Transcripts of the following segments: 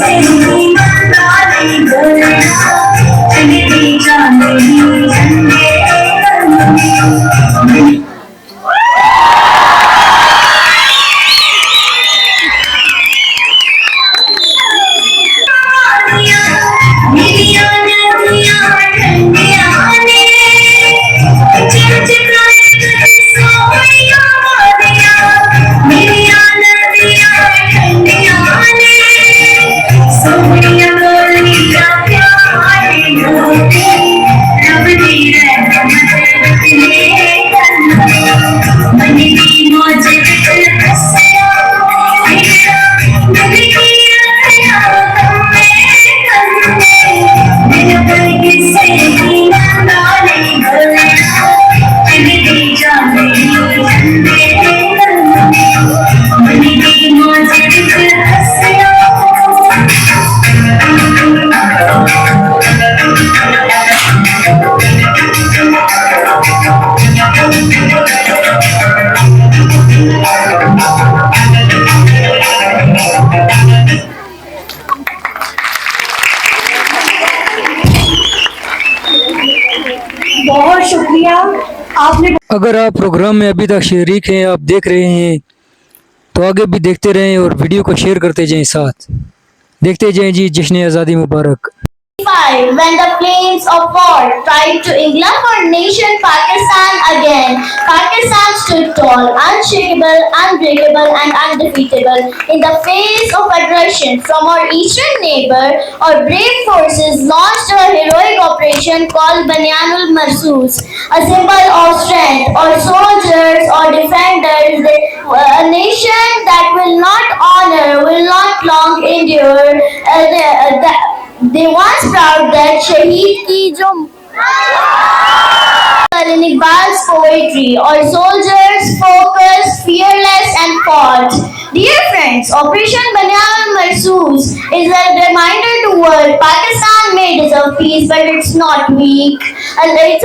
से ही मंदारे गया चलती जाने झंडे बहुत शुक्रिया आपने। अगर आप प्रोग्राम में अभी तक शरीक हैं, आप देख रहे हैं, तो आगे भी देखते रहें और वीडियो को शेयर करते जाएं, साथ देखते जाएं जी। जश्न आज़ादी मुबारक। When the flames of war tried to engulf our nation Pakistan again, Pakistan stood tall, unshakable, unbreakable and undefeatable. In the face of aggression from our eastern neighbor, our brave forces launched a heroic operation called Banyanul Marsus, a symbol of strength. Our soldiers or defenders, a nation that will not honor, will not long endure. They once proud that Shaheed ki jo in Iqbal's poetry, our soldiers focused, fearless and fought. Dear friends, Operation Banyanul Marsus is a reminder to world Pakistan may deserve peace, but it's not weak. Let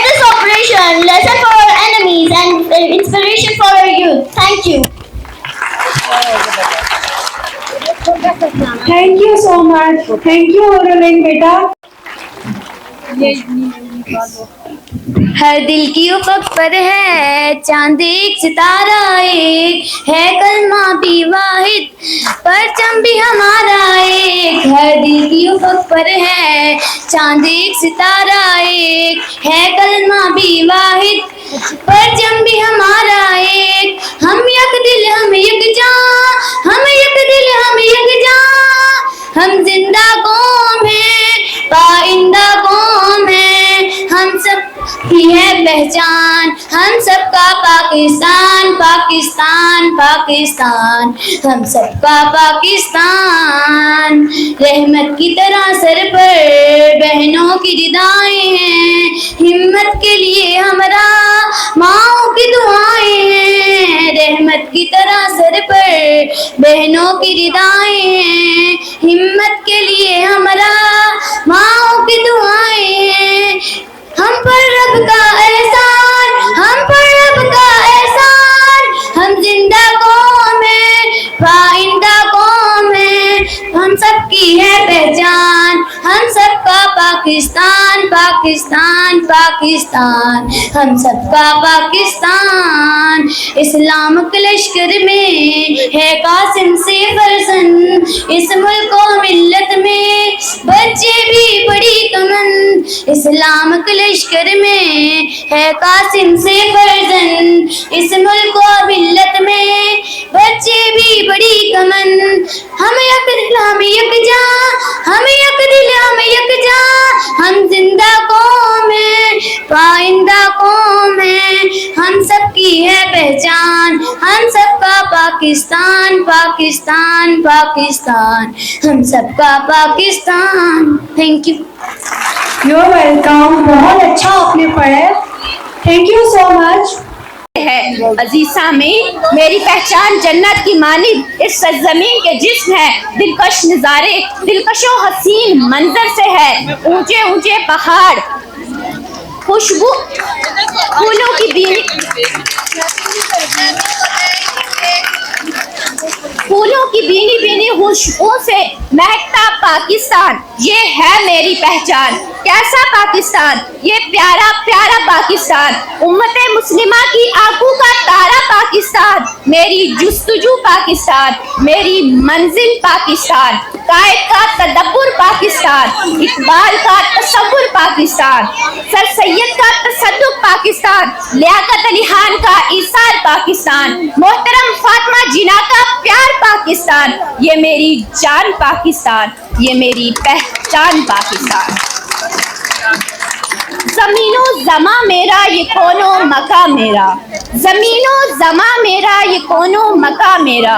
this operation lesson for our enemies and inspiration for our youth. Thank you. Thank you so much. Thank you, Orolin beta. हर दिल की उफ़क़ पर है चांद एक सितारा एक है कलमा भी वाहिद परचम भी हमारा एक। हर दिल की उफ़क़ पर है चांद एक सितारा एक है कलमा भी वाहिद परचम भी हमारा एक। हम एक दिल हम एक जान, हम एक दिल हम एक जान, हम जिंदा कौम है पाइंदा कौम है, हम सब की है पहचान, हम सबका पाकिस्तान पाकिस्तान पाकिस्तान, हम सबका पाकिस्तान। रहमत की तरह सर पर बहनों की रिदाएं हैं, हिम्मत के लिए हमरा माँओं की दुआएं हैं। रहमत की तरह सर पर बहनों की रिदाएं हैं, हिम्मत के लिए हमरा माँओं की दुआएं हैं। हम पर रब का एहसान, हम पर रब का एहसान, हम जिंदा कौम है पाइंदा कौम है, हम सबकी है पहचान, हम सबका पाकिस्तान पाकिस्तान पाकिस्तान, हम सबका पाकिस्तान। इस्लाम के लश्कर में है कासिम से फरजंद, इस मुल्क को मिल्लत में बच्चे भी बड़ी कमन। इस्लाम के लश्कर में है कासिम से फरजंद, इस मुल्क को मिल्लत में बच्चे भी बड़ी कमन। हम एक दिल हम एक जान, हम एक दिल हम एक जान, हम जिंदा कौम है पाइंदा कौम है, हम सबकी है पहचान, हम सबका पाकिस्तान पाकिस्तान पाकिस्तान, हम सबका Pakistan. Thank you. You're welcome. बहुत अच्छा आपने पढ़ा। Thank you so much. है अजीज़ा में मेरी पहचान जन्नत की मानिब इस सरज़मीन के जिस्म है, दिलकश नज़ारे दिलकशो हसीन मंजर से है, ऊंचे ऊंचे पहाड़ खुशबू फूलों की बीनी की बीनी बीनी खुशबू से महकता पाकिस्तान, ये है मेरी पहचान। कैसा पाकिस्तान, ये प्यारा प्यारा पाकिस्तान, उम्मत मुस्लिमा की आंखों का तारा पाकिस्तान, मेरी जुस्तजू पाकिस्तान, मेरी मंजिल पाकिस्तान, कायद का तदब्बुर पाकिस्तान, इकबाल का तसव्वुर पाकिस्तान, सर सैयद का तसद्दुक पाकिस्तान, लियाकत अली खान का ईसार पाकिस्तान, मोहतरम फातिमा जिन्ना का प्यार पाकिस्तान, ये मेरी जान पाकिस्तान, ये मेरी पहचान पाकिस्तान। ज़मीनो ज़मा मेरा ये कोनो मका मेरा, ज़मीनो ज़मा मेरा ये कोनो मका मेरा,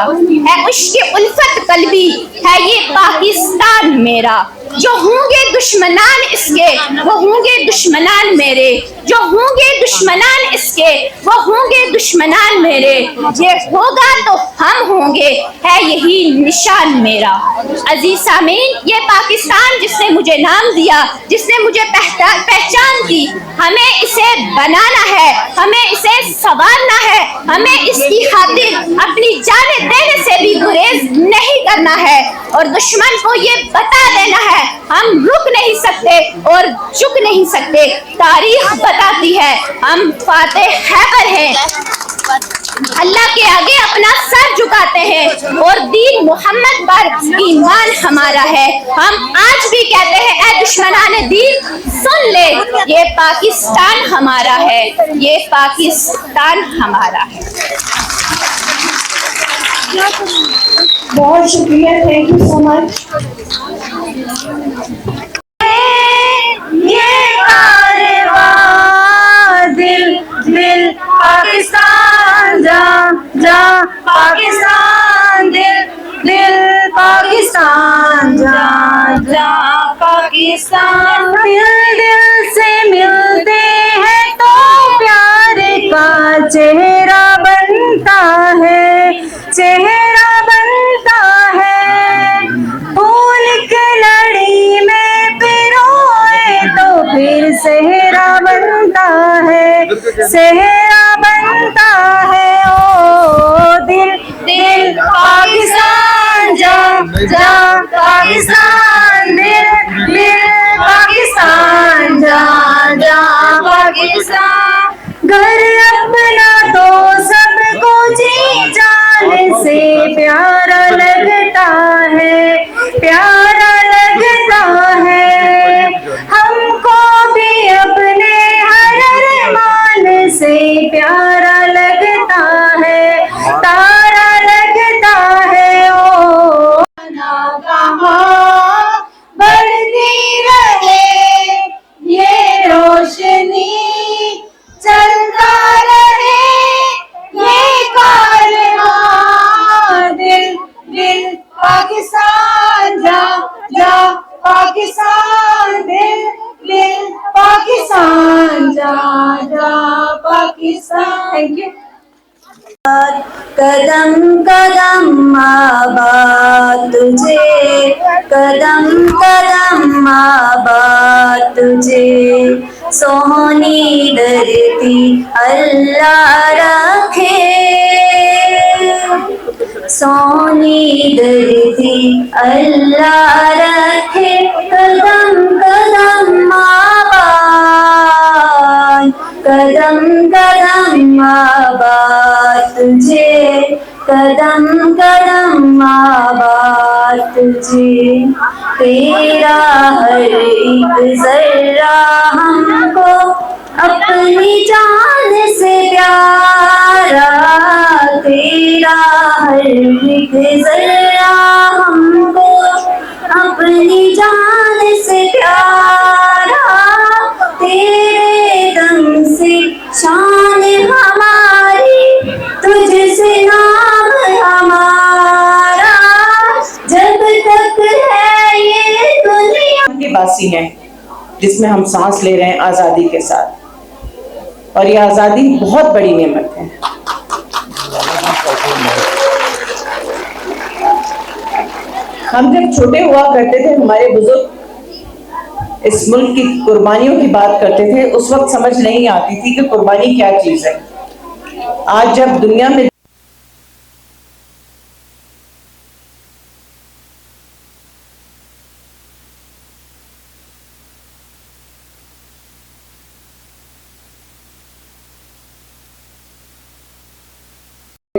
है उश्क़ उल्फत कल्बी है ये पाकिस्तान मेरा। जो होंगे दुश्मनान इसके वो होंगे दुश्मनान मेरे, जो होंगे दुश्मनान इसके वो होंगे दुश्मनान मेरे, ये होगा तो हम होंगे है यही निशान मेरा। अजीज सामीन, ये पाकिस्तान जिसने मुझे नाम दिया, जिसने मुझे पहचान दी, हमें इसे बनाना है, हमें इसे संवारना है, हमें इसकी खातिर अपनी जानें देने से भी गुरेज नहीं करना है और दुश्मन को ये बता देना है हम रुक नहीं सकते और झुक नहीं सकते। तारीख बताती है हम फातेह खैबर हैं, अल्लाह के आगे अपना सर झुकाते हैं और दीन मोहम्मद पर ईमान हमारा है। हम आज भी कहते हैं ऐ दुश्मनाने दीन सुन ले, ये पाकिस्तान हमारा है, ये पाकिस्तान हमारा है। बहुत शुक्रिया, थैंक यू सो मच। ये कारवां दिल दिल पाकिस्तान जा जा, पाकिस्तान दिल दिल पाकिस्तान जा जा, पाकिस्तान दिल दिल से मिलते हैं तो प्यार का चेहरा बनता है, चेहरा बनता है। फूल की लड़ी में पिरोए तो फिर सेहरा बनता है, सेहरा बनता है। ओ दिल दिल पाकिस्तान जा जा, पाकिस्तान दिल दिल पाकिस्तान जा जा, पाकिस्तान। घर अपना तो सबको जी जान से प्यारा लगता है, प्यारा लगता है। हमको भी अपने हर अरमान से प्यारा लगता है, तारा लगता है। ओ कहाँ बढ़ती रहे ये रोशनी, चलता रहे ये कारवां दिल दिल पाकिस्तान जा जा, पाकिस्तान दिल दिल पाकिस्तान जा जा, पाकिस्तान। Thank you. कदम कदम आबाद तुझे, कदम कदम आबाद तुझे, सोहनी धरती अल्लाह रखे, सोहनी धरती अल्लाह रखे। कदम कदम आबाद, कदम कदम आबाद तुझे, कदम कदम आबाद तुझे। तेरा हर एक जर्रा हमको अपनी जान से प्यारा, तेरा हर एक जर्रा हमको अपनी जान से प्यारा। तेरे दम से शान हमारी, तुझसे नाम हमारा, जब तक है ये दुनिया। के बासी हैं जिसमें हम सांस ले रहे हैं आज़ादी के साथ, और ये आज़ादी बहुत बड़ी नेमत है। हम जब छोटे हुआ करते थे, हमारे बुजुर्ग इस मुल्क की कुर्बानियों की बात करते थे, उस वक्त समझ नहीं आती थी कि कुर्बानी क्या चीज है। आज जब दुनिया में